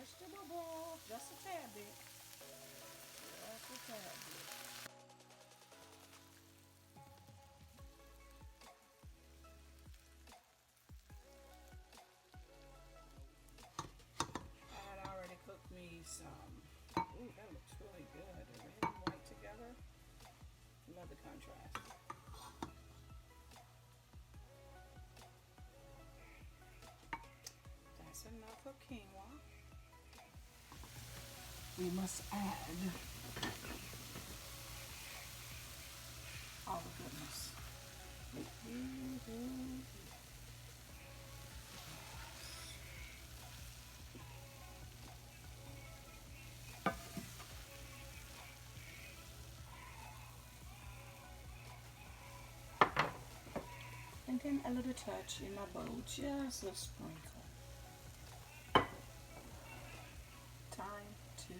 vegetable broth, just a tad bit. Just a tad bit. I had already cooked me some. Ooh, that looks really good. The red and white together. Love the contrast. That's enough of quinoa. We must add all the goodness. And then a little touch in my bowl, just a sprinkle. Time to